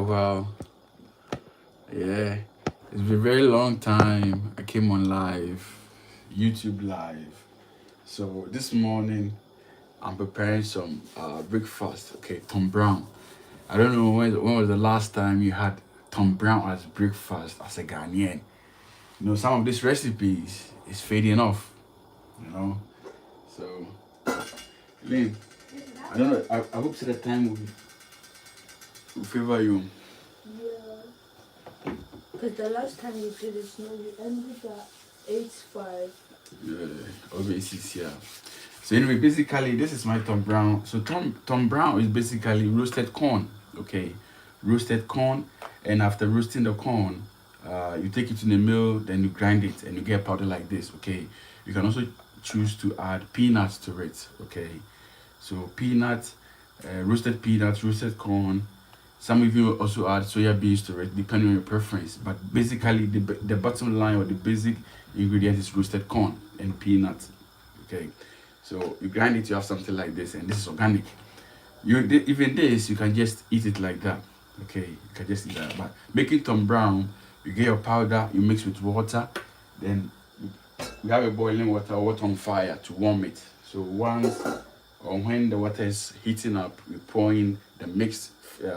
Wow. Yeah. It's been a very long time. I came on live, YouTube live. So this morning I'm preparing some breakfast. Okay, Tom Brown. I don't know when was the last time you had Tom Brown as breakfast as a Ghanaian. Some of these recipes is fading off. You know, so Lynn, I don't know. I hope the time will favor you. Yeah. Because the last time you did it, you ended at 8-5. Yeah, obviously, yeah. So anyway, basically, this is my Tom Brown. So Tom Brown is basically roasted corn. Okay, roasted corn, and after roasting the corn, you take it in the mill, then you grind it, and you get powder like this. Okay, you can also choose to add peanuts to it. Okay, so peanuts, roasted peanuts, roasted corn. Some of you also add soya beans to it, depending on your preference. But basically, the bottom line or the basic ingredient is roasted corn and peanuts. Okay, so you grind it, you have something like this, and this is organic. Even this, you can just eat it like that. Okay, you can just eat that. But making Tom Brown, you get your powder, you mix with water, then you have a boiling water on fire to warm it. So once or when the water is heating up, you pour in the mixed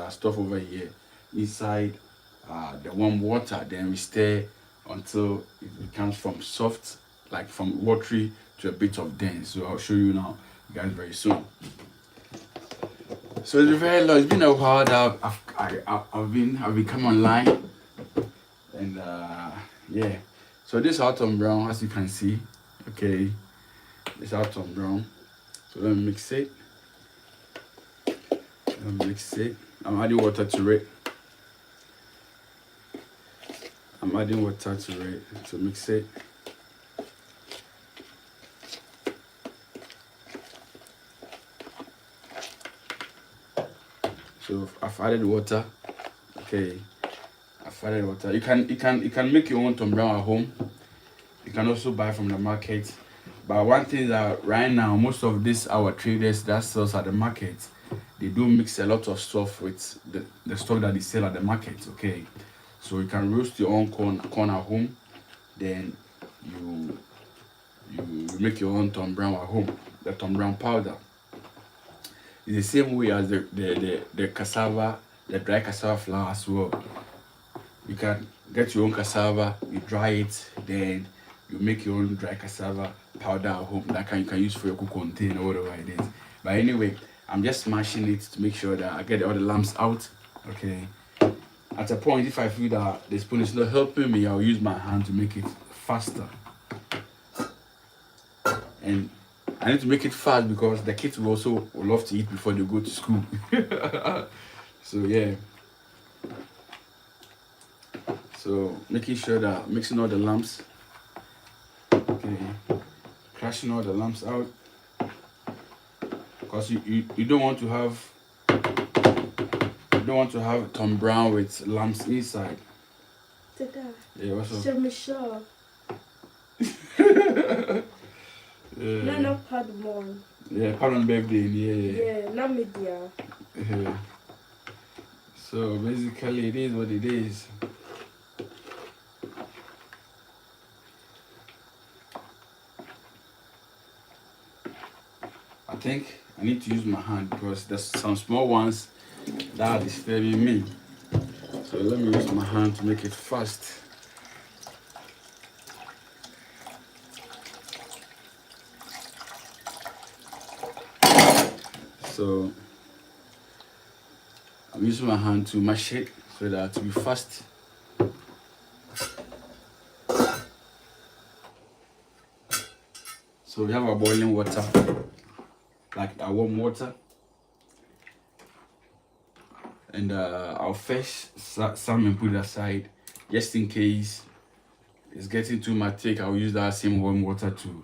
stuff over here inside the warm water. Then we stir until it becomes from soft, like from watery to a bit of dense. So I'll show you now, guys, very soon. So it's been very long. It's been a while that I've been come online, and yeah. So this is our Tom Brown, as you can see. Okay, this is our Tom Brown. So let me mix it. I'm adding water to it. I'm adding water to it to mix it. So I've added water. Okay, I've added water. You can make your own Tom Brown at home. You can also buy from the market. But one thing that right now, most of these our traders that sells at the market, they do mix a lot of stuff with the stuff that they sell at the market. Okay, so you can roast your own corn at home, then you make your own Tom Brown at home. The Tom Brown powder is the same way as the cassava, the dry cassava flour as well. You can get your own cassava, you dry it, then you make your own dry cassava powder at home. That you can use for your cook container or whatever it is. But anyway, I'm just smashing it to make sure that I get all the lumps out. Okay. At a point, if I feel that the spoon is not helping me, I'll use my hand to make it faster. And I need to make it fast because the kids will also love to eat before they go to school. So yeah. So making sure that mixing all the lumps. Okay. Crushing all the lumps out. Because you don't want to have Tom Brown with lumps inside. Yeah, what's up? Show me sure. No, pardon. Yeah, pardon birthday, yeah. Yeah, not media. So basically it is what it is. I think I need to use my hand because there's some small ones that are disturbing me. So let me use my hand to make it fast. So I'm using my hand to mash it so that it will be fast. So we have our boiling water, like our warm water, and I'll fetch some and put it aside just in case it's getting too much thick. I'll use that same warm water to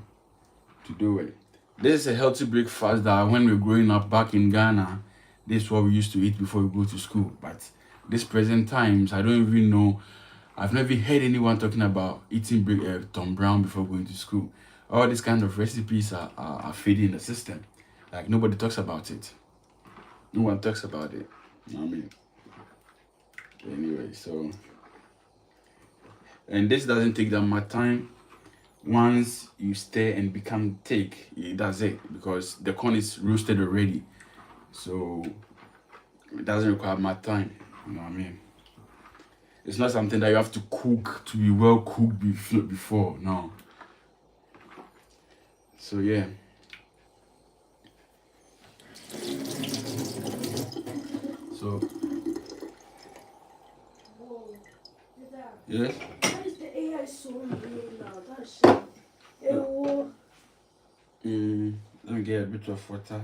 do it. This is a healthy breakfast that when we were growing up back in Ghana, this is what we used to eat before we go to school. But this present times, I don't even know. I've never heard anyone talking about eating Tom Brown before going to school. All these kind of recipes are fading in the system. Like nobody talks about it. No one talks about it. You know what I mean? Anyway, so, and this doesn't take that much time. Once you stir and become thick, that's it, because the corn is roasted already, so it doesn't require much time. You know what I mean? It's not something that you have to cook to be well cooked before. No. So yeah. So Whoa. yes. Why is the AI so real now? That's shit. Ew. Let me get a bit of water.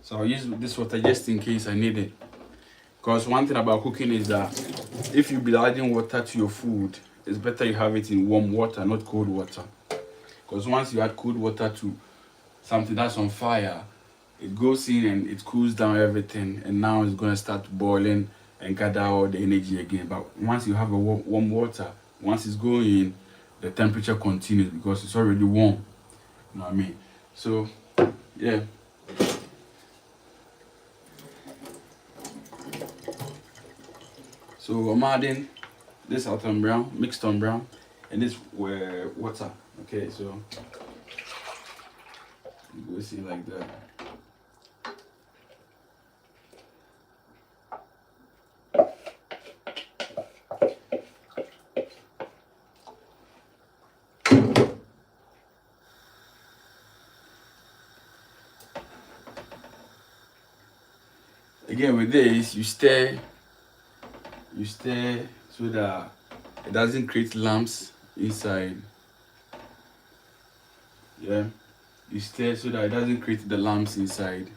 So I'll use this water just in case I need it. Because one thing about cooking is that if you be adding water to your food, it's better you have it in warm water, not cold water. Because once you add cold water to something that's on fire, it goes in and it cools down everything, and now it's going to start boiling and gather all the energy again. But once you have a warm water, once it's going in, the temperature continues because it's already warm. You know what I mean? So, yeah. So I'm adding this Tom Brown, mixed Tom Brown, and this water. Okay, so you go see like that. Again with this, you stir so that it doesn't create lumps inside. Yeah, you stir so that it doesn't create the lumps inside,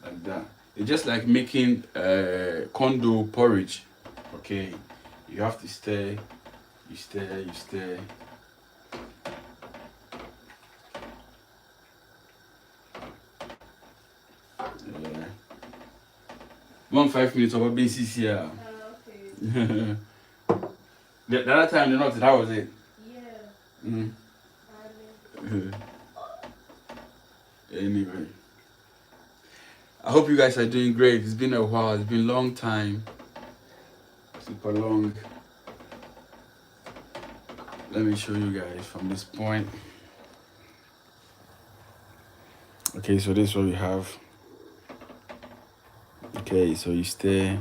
like that. It's just like making condo porridge. Okay, you have to stir, you stir. Yeah. 5 minutes of BCC here. Okay. The other time, you know, that was it. Yeah. Anyway, I hope you guys are doing great. It's been a while. It's been a long time. Super long. Let me show you guys from this point. Okay, so this is what we have. Okay, so you stir,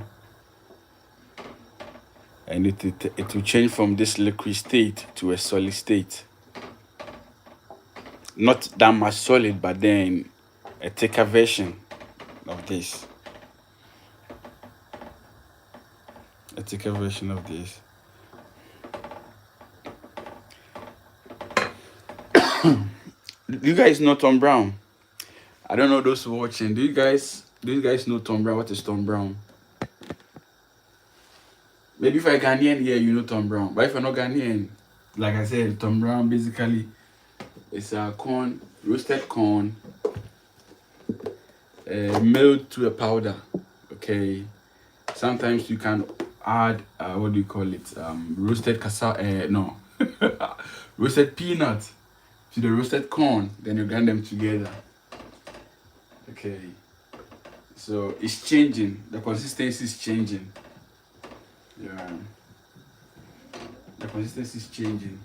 and it will change from this liquid state to a solid state. Not that much solid, but then a thicker version of this. A thicker version of this. Do you guys know Tom Brown? I don't know those watching. Do you guys know Tom Brown? What is Tom Brown? Maybe if you're Ghanaian here, you know Tom Brown. But if you're not Ghanaian, like I said, Tom Brown basically is a corn, roasted corn, milled to a powder. Okay. Sometimes you can add what do you call it? Roasted roasted peanut to the roasted corn. Then you grind them together. Okay. So it's changing. The consistency is changing. Yeah. The consistency is changing.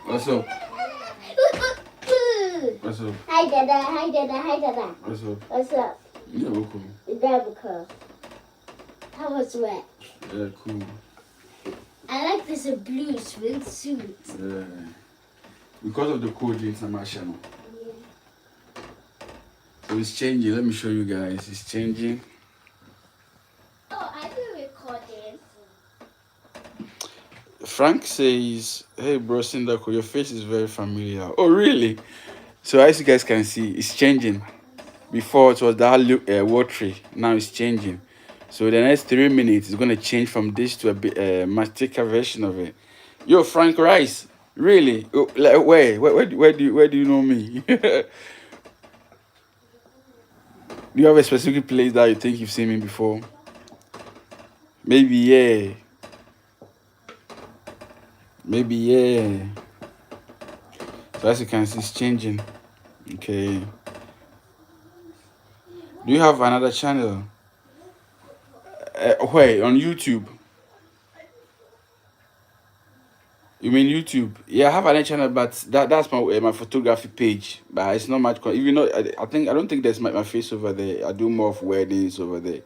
What's up? What's up? Hi, Dada. Hi, Dada. Hi, Dada. What's up? What's up? Yeah, cool. Because how was wet? Yeah, cool. I like this blue swimsuit. Yeah. Because of the cold international. Yeah. So it's changing. Let me show you guys. It's changing. Oh, I've been recording. Frank says, "Hey, bro, Sindaco, your face is very familiar." Oh, really? So as you guys can see, it's changing. Before it was that watery. Now it's changing. So the next 3 minutes, it's gonna change from this to a bit much thicker version of it. Yo, Frank Rice, really? Oh, like, where do you know me? Do you have a specific place that you think you've seen me before? Maybe, yeah. Maybe, yeah. So as you can see, it's changing. Okay. Do you have another channel? Where? On YouTube? You mean YouTube? Yeah, I have another channel, but that's my photography page. But it's not much. Even though I don't think there's my face over there. I do more of weddings over there.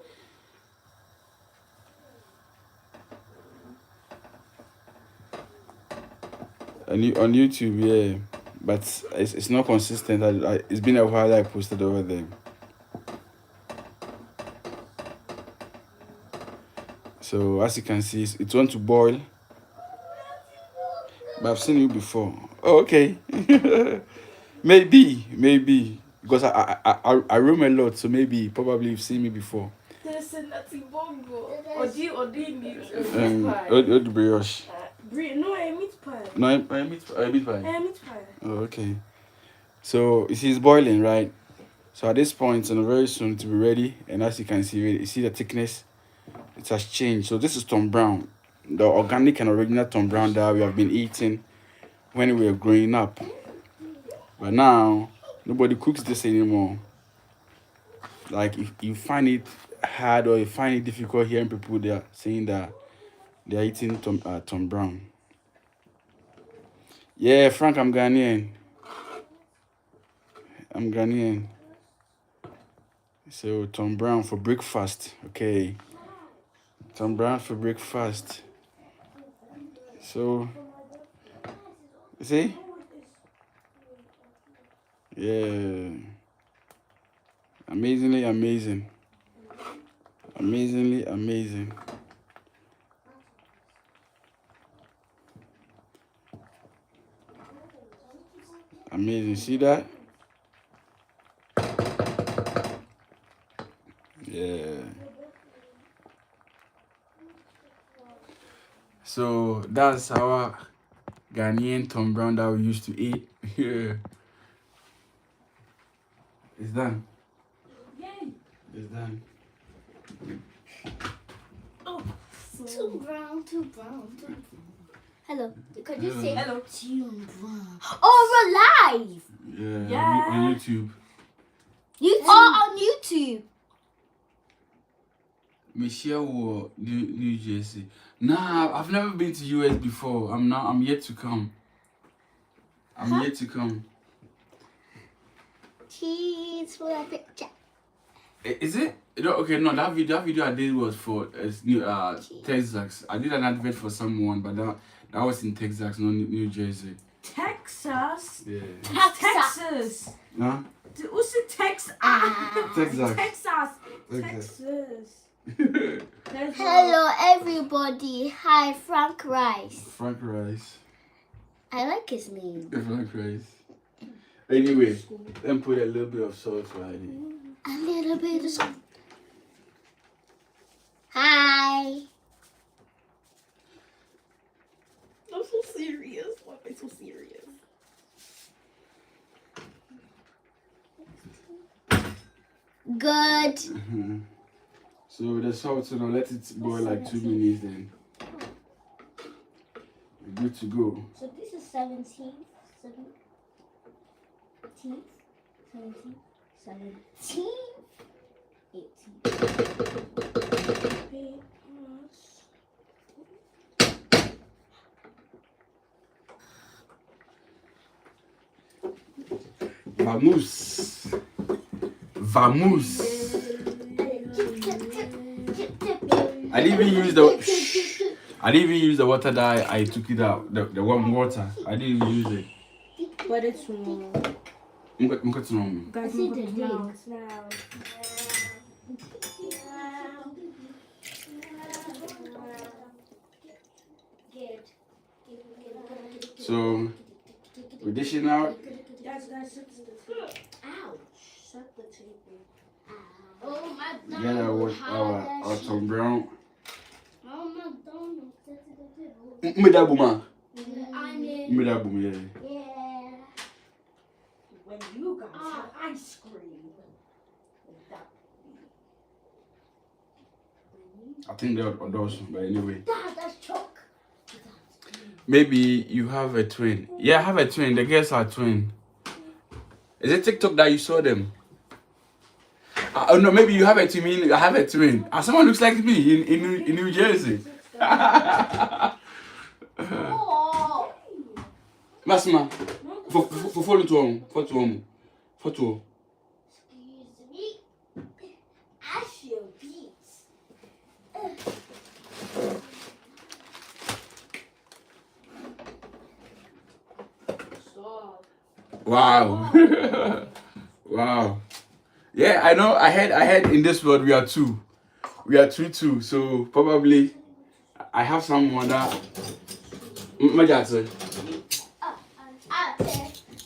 On YouTube, yeah, but it's not consistent. It's been a while that I posted over there. So as you can see, it's want to boil. But I've seen you before. Oh, okay. maybe because I roam a lot, so maybe probably you've seen me before. There's a nutty bongo. Or do you need meat pie? Old brioche. No, a meat pie. No, I meat pie. Meat pie. Oh, okay. So you see, it's boiling, right? So at this point, and very soon it will be ready. And as you can see, you see the thickness. It has changed. So this is Tom Brown, the organic and original Tom Brown that we have been eating when we were growing up. But now nobody cooks this anymore. Like if you find it hard or you find it difficult hearing people they are saying that they are eating Tom Brown. Yeah, Frank, I'm Ghanaian. So Tom Brown for breakfast. Okay. Tom Brown for breakfast. So you see? Yeah. Amazingly amazing. Amazingly amazing. Amazing. See that? Yeah. So that's our Ghanaian Tom Brown that we used to eat. Yeah. It's done. Yay! It's done. Oh, Too brown. Hello. Could you say hello? too brown? Oh, we're live. Yeah. On YouTube. On YouTube. Michelle, New Jersey. Nah, I've never been to US before. I'm yet to come. I'm yet to come. Cheese for a picture. Is it? No, okay, no. That video I did was for Texas. I did an advert for someone, but that was in Texas, not New Jersey. Texas? Yeah. Texas. Huh? What's it? Texas. Texas. Hello, everybody. Hi, Frank Rice. Frank Rice. I like his name. Frank Rice. Anyway, then put a little bit of salt right here. A little bit of salt. Hi. I'm so serious. Why am I so serious? Good. So the salt, so now let it boil like 2 minutes then. We're good to go. So this is 17, 18, 18. Vamos. I didn't even use the water that I took it out. The warm water. I didn't even use it. But it's wrong. Guys, see the now. so we're dishing out. Ouch. Shut the table. Oh, my Get our Tom Brown. Oh, McDonald's. Medabuma. Onion. Medabuma, yeah. Yeah. When you guys have ice cream. I think they're those, but anyway. Dad, that's chalk. Maybe you have a twin. Yeah, I have a twin. The girls are twin. Is it TikTok that you saw them? Oh no, maybe you have a twin. I have a twin. Someone looks like me in New Jersey. Oh. Masma, for follow to home, photo. Excuse me. Ash your beats. Stop. Wow. Wow. Yeah, I know. I heard in this world we are two. We are two. So probably I have someone that. Majata.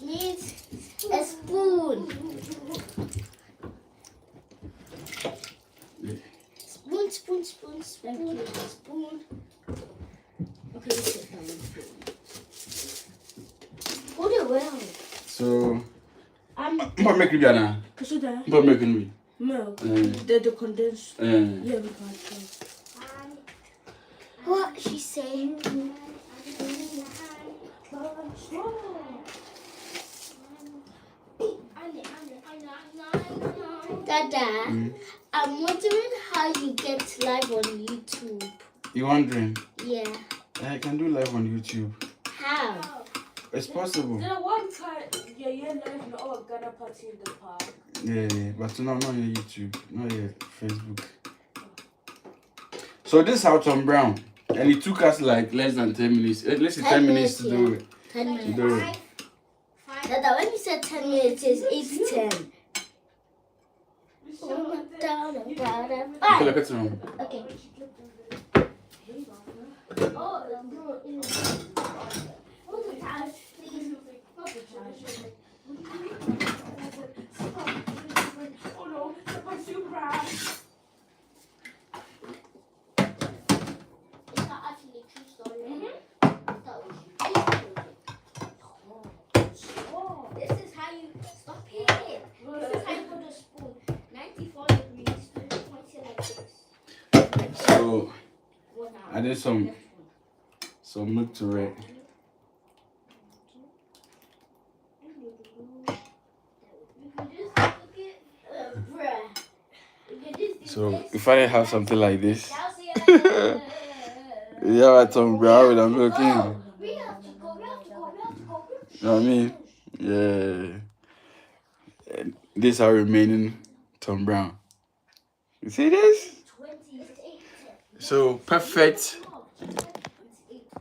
Needs a spoon. Spoon. Spoon. Okay, let's sit down. Hold it well. So. I'm What making me Anna? What making me? milk. The condensed. Yeah, we can't try. What she's saying? Dada, I'm wondering how you get live on YouTube. You wondering? Yeah. I can do live on YouTube. How? It's possible. The one time, yeah, live in our Ghana party in the park. Yeah, but no, not on YouTube, not yet Facebook. So this is how Tom Brown, and it took us like less than 10 minutes. Let's say 10 minutes to do it. 10 minutes. To do it. Dada, when you said 10 minutes, it's 10. Okay, look at him. Okay. So I did some milk to it. So if I didn't have something like this, yeah, Tom Brown with a milk in. You know what I mean? Yeah. And this are remaining Tom Brown. You see this? So perfect.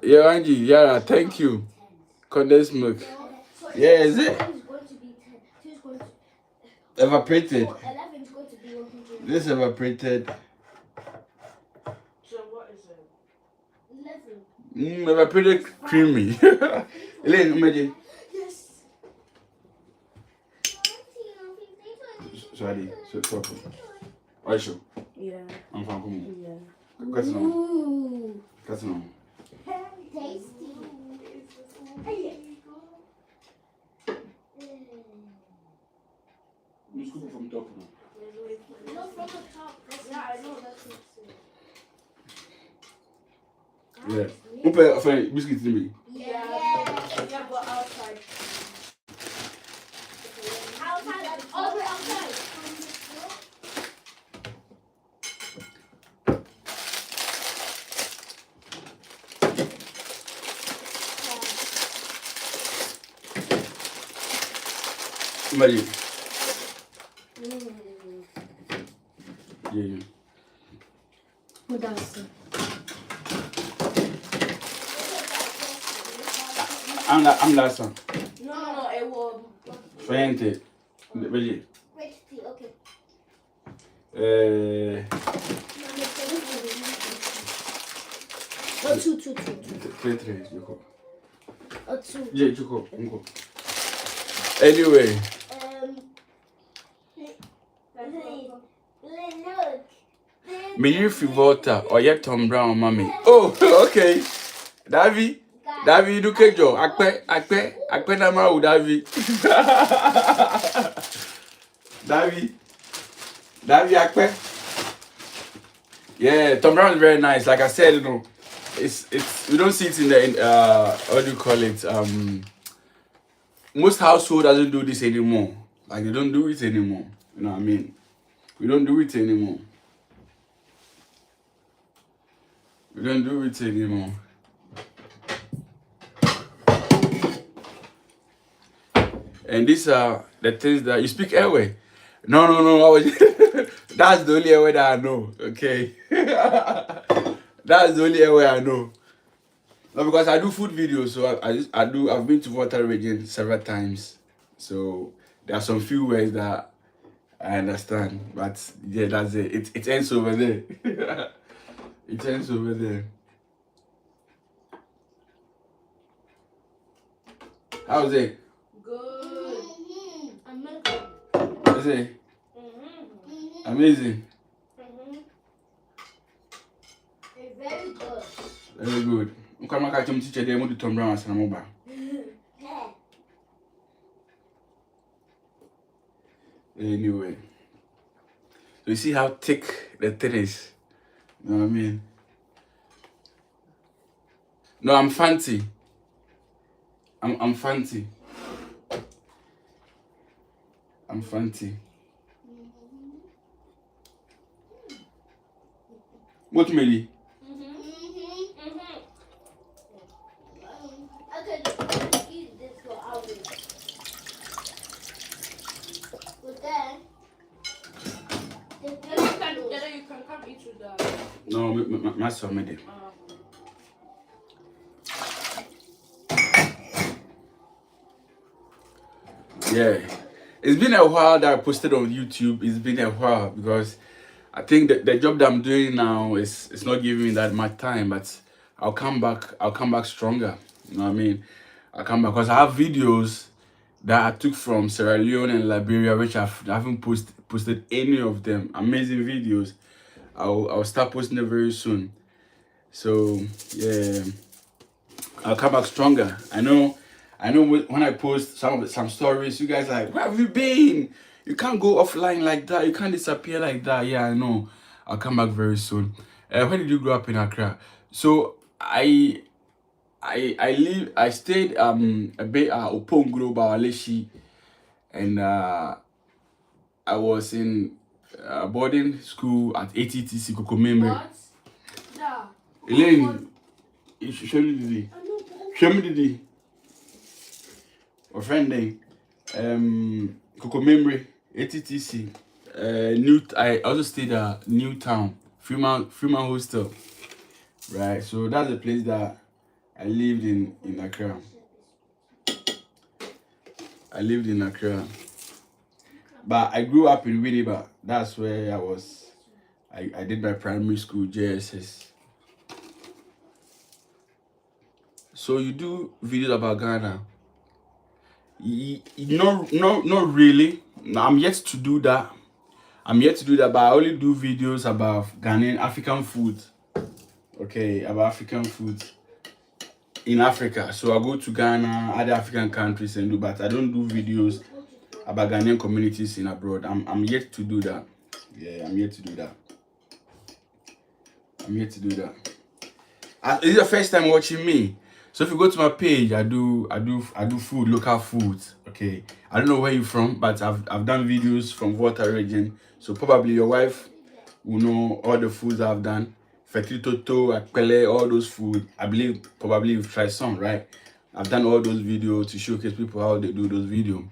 Yeah, Angie. Yeah, thank you. Condensed milk. Yeah, is it? Evaporated. This evaporated. So what is it? 11. Evaporated creamy. Elaine, imagine. Yes. Sorry, so talk. Are you sure? Yeah. I'm fine. Come on. Yeah. Cut it on. Ooh. Cut it on. Tasty. You scoop it from top now. No, from the top. Yeah, I know that's what it Yeah. Open friend biscuit to me. Yeah, but outside. Outside, all the way outside. Imagine. Yeah. What else? I'm last one. No, it will. Friend. Imagine. Wait, okay. Oh, two. Three. Joko. Oh, two. Yeah, Joko. Anyway. Look. Me you fi water or yet Tom Brown mommy. Oh, okay. Davi, do kejo. Akpe na ma u Davi. Davi akpe. Yeah, Tom Brown is very nice. Like I said, it's we don't see it in what do you call it? Most household doesn't do this anymore. Like they don't do it anymore. You know what I mean? We don't do it anymore. We don't do it anymore. And these are the things that you speak airway. No. I was that's the only airway that I know. Okay. That's the only airway I know. No, because I do food videos, so I've been to Water Region several times. So there are some few words that I understand. But yeah, that's it. It ends over there. It ends over there. How's it? Good. Amazing. How's it? Amazing. It's very good. Very good. Come on, catch him teacher there. Mo do Tom Brown as mobile. Anyway, so you see how thick the thing is. You know what I mean? No, I'm fancy. I'm fancy. I'm fancy. What Mary? Okay, eat this for hours. But then you can come eat with the. No, my son made it. Yeah, it's been a while that I posted on YouTube. It's been a while because I think that the job that I'm doing now is not giving me that much time. But I'll come back. I'll come back stronger. You know what I mean? I'll come back because I have videos that I took from Sierra Leone and Liberia, which I haven't posted any of them. Amazing videos. I'll start posting them very soon. So yeah, I'll come back stronger. I know when I post some stories, you guys are like, where have you been? You can't go offline like that. You can't disappear like that. Yeah, I know. I'll come back very soon. When did you grow up in Accra? So I stayed a bit at Opongro Bawaleshi, and I was in boarding school at ATTC Kokomembe. What? Yeah. Elaine, show me the show me the or friend name. Kokomembe, ATTC. I also stayed at Newtown, Freeman Hostel. Right, so that's the place that I lived in Accra. I lived in Accra. But I grew up in Winneba. That's where I was. I did my primary school, JSS. So you do videos about Ghana? Not really. I'm yet to do that. But I only do videos about Ghanaian African food. Okay, about African food in Africa. So I go to Ghana, other African countries and do, but I don't do videos about Ghanaian communities in abroad. I'm yet to do that. Yeah, I'm yet to do that. This is the first time watching me. So if you go to my page, I do food, local foods. Okay, I don't know where you're from, but I've done videos from Water Region. So probably your wife will know all the foods I've done. Fetritoto, akpele, all those food. I believe probably you've tried some, right? I've done all those videos to showcase people how they do those videos.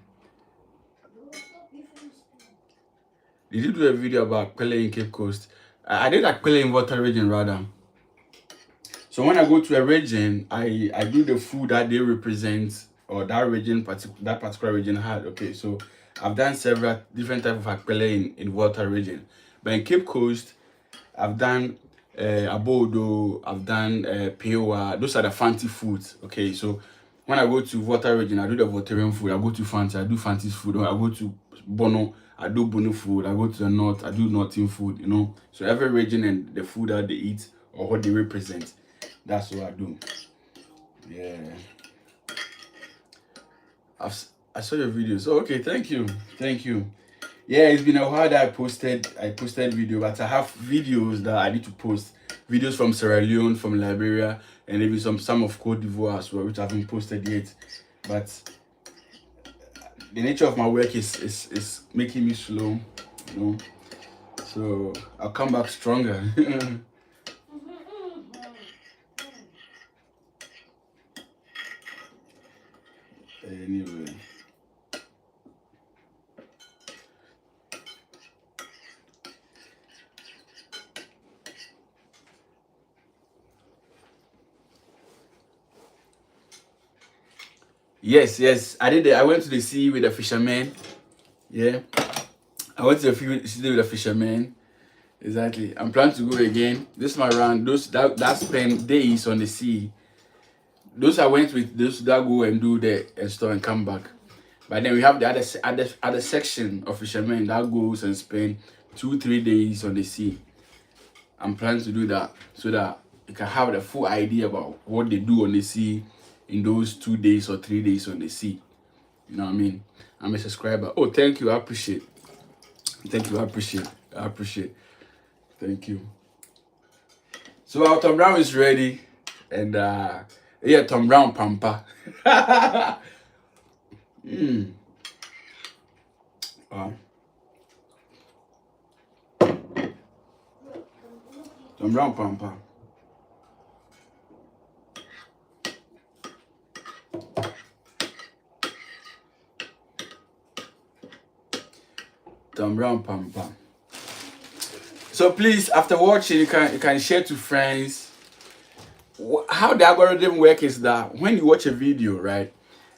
Did you do a video about akpele in Cape Coast? I did akpele in Water Region rather. So when I go to a region, I do the food that they represent or that particular region had. Okay, so I've done several different types of akpele in Water Region. But in Cape Coast, I've done abodo, I've done pewa. Those are the fancy foods. Okay, so when I go to Water Region, I do the Waterian food. I go to Fancy, I do Fancy's food. Or I go to Bono, I do Bono food. I go to the North, I do Northern food. You know, so every region and the food that they eat or what they represent. That's what I do. Yeah. I saw your videos. Oh, okay, thank you. Yeah, it's been a while that I posted video, but I have videos that I need to post. videos from Sierra Leone, from Liberia, and maybe some of Cote d'Ivoire as well, which I haven't posted yet. But the nature of my work is making me slow, you know. So I'll come back stronger. Anyway. Yes, I did it. I went to the sea with a fisherman. Yeah, I went to the sea with a fisherman. Exactly. I'm planning to go again. This is my round. Those that spend days on the sea. Those I went with, those that go and do the store and come back. But then we have the other section of fishermen that goes and spend 2-3 days on the sea. I'm planning to do that so that you can have the full idea about what they do on the sea in those 2 days or 3 days on the sea. You know what I mean? I'm a subscriber. Oh, thank you. I appreciate. Thank you. I appreciate. Thank you. So our Tom Brown is ready, and yeah, Tom Brown Pampa. Tom Brown Pampa. Tom Brown Pampa. So please, after watching, you can share to friends. How the algorithm works is that when you watch a video, right?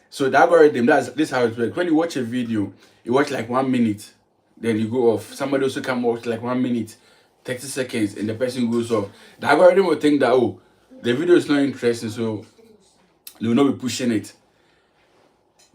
So the algorithm, this is how it works. When you watch a video, you watch like 1 minute, then you go off. Somebody also can watch like 1 minute, 30 seconds, and the person goes off. The algorithm will think that, oh, the video is not interesting, so they will not be pushing it.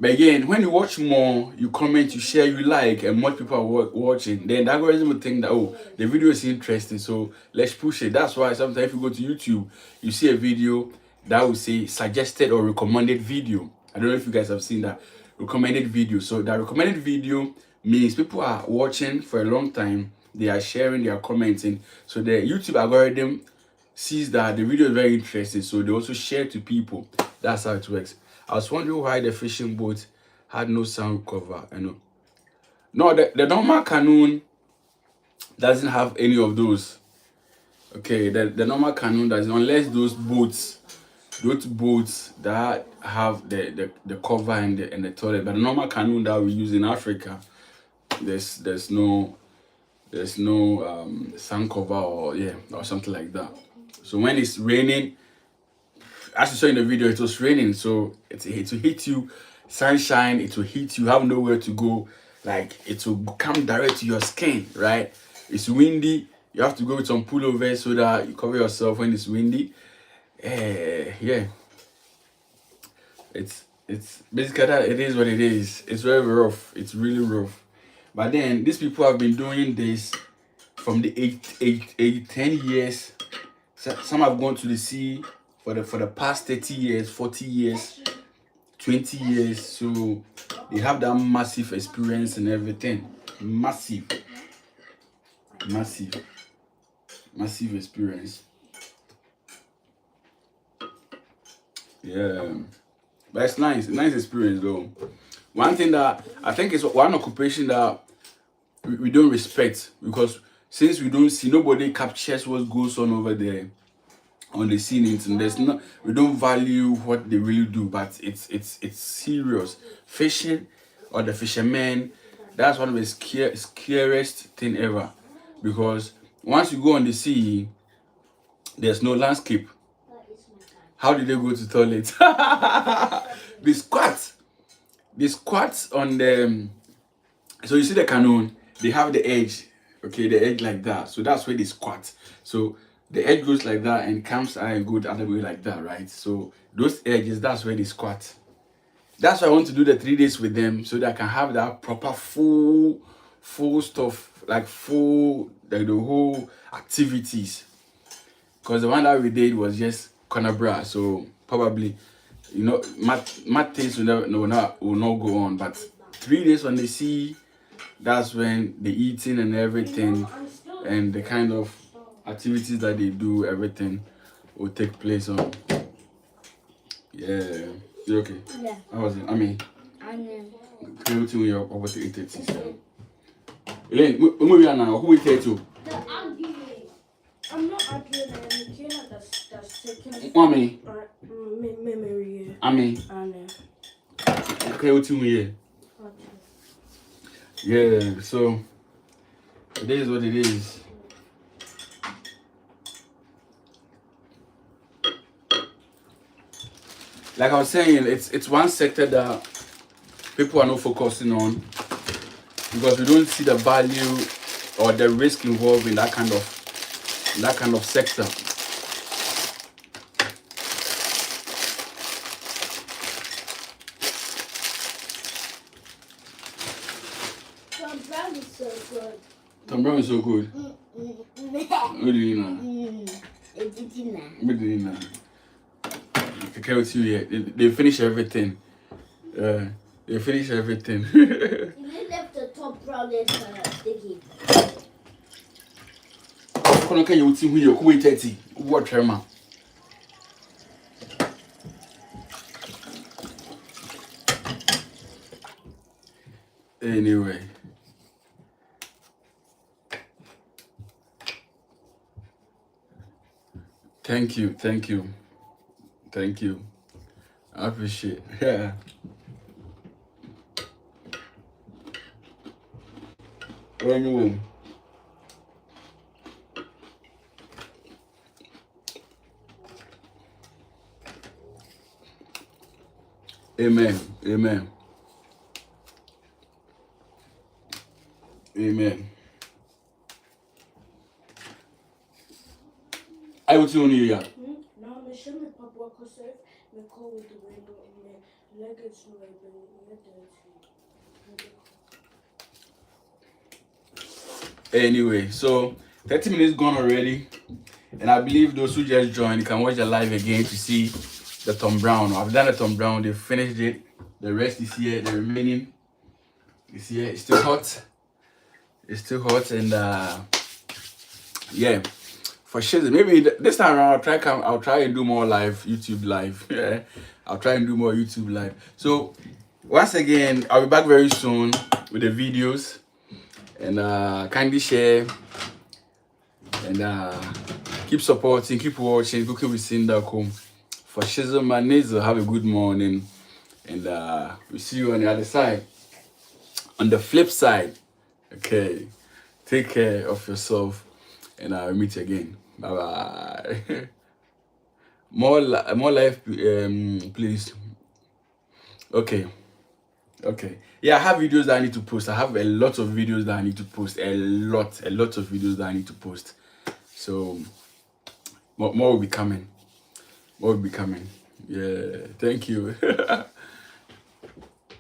But again, when you watch more, you comment, you share, you like, and more people are watching, then the algorithm will think that, oh, the video is interesting, so let's push it. That's why sometimes if you go to YouTube, you see a video that will say suggested or recommended video. I don't know if you guys have seen that recommended video. So that recommended video means people are watching for a long time, they are sharing, they are commenting. So the YouTube algorithm sees that the video is very interesting, so they also share to people. That's how it works. I was wondering why the fishing boat had no sound cover. I know. No, the normal canoe doesn't have any of those. Okay, the normal canoe doesn't, unless those boats that have the cover and the toilet. But the normal canoe that we use in Africa, there's no sun cover or something like that. So when it's raining, as you saw in the video, it was raining, so it will hit you, sunshine, it will hit you, have nowhere to go, like it will come direct to your skin, right? It's windy, you have to go with some pullover so that you cover yourself when it's windy. Yeah, it's basically that. It is what it is. It's very rough. It's really rough. But then these people have been doing this from the 10 years. Some have gone to the sea for the past 30 years, 40 years, 20 years. So they have that massive experience and everything. Massive experience. Yeah, but it's nice experience though. One thing that I think is one occupation that we don't respect, because since we don't see, nobody captures what goes on over there on the scene, and we don't value what they really do. But it's serious. Fishing or the fishermen, that's one of the scariest thing ever, because once you go on the sea, there's no landscape. How did they go to toilet? They squat on the. So you see the canoe, they have the edge, okay, the edge like that. So that's where they squat. So the edge goes like that and comes out and goes the other way like that, right? So those edges, that's where they squat. That's why I want to do the 3 days with them, so that I can have that proper full stuff, like the whole activities. Because the one that we did was just Conabra, so probably, you know, math things will not go on. But 3 days on the sea, that's when the eating and everything and the kind of activities that they do, everything will take place on. Yeah. You okay? Yeah. How was it? I mean, came to your over to 8:30. Elaine, we are now. Who we take to? The arguing. I'm not arguing. I'm looking at the second. Mommy. Memory. I mean. Okay, what to me? Yeah. So it is what it is. Like I was saying, it's one sector that people are not focusing on because we don't see the value or the risk involved in that kind of sector. Tom Brown is so good. Tom Brown is so good. What do you know? What do you know? Okay, with you here. They finish everything. They finish everything. You left the top brown and sticky. Can you see who you're going 30? What tremor? Anyway. Thank you. I appreciate it. Yeah. Anyway. Amen. I will tune you. Yeah. Now, I'm sure my papa will say, my call with the window, my leggings will be Anyway, so 30 minutes gone already, and I believe those who just joined can watch the live again to see the Tom Brown. I've done the Tom Brown, they finished it. The rest is here, the remaining is here. It's still hot. And yeah, for sure. Maybe this time around I'll try and do more live YouTube live. Yeah, I'll try and do more YouTube live. So once again, I'll be back very soon with the videos, and kindly share and keep supporting, keep watching, cooking with Sindaco. For Shizzle and Nizzle, have a good morning, and we'll see you on the other side, on the flip side. Okay, take care of yourself, and I'll meet you again. Bye bye. more life, please. Okay. Yeah, I have videos that I need to post. I have a lot of videos that I need to post. A lot of videos that I need to post. So more will be coming. Yeah. Thank you. Bye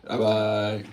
bye.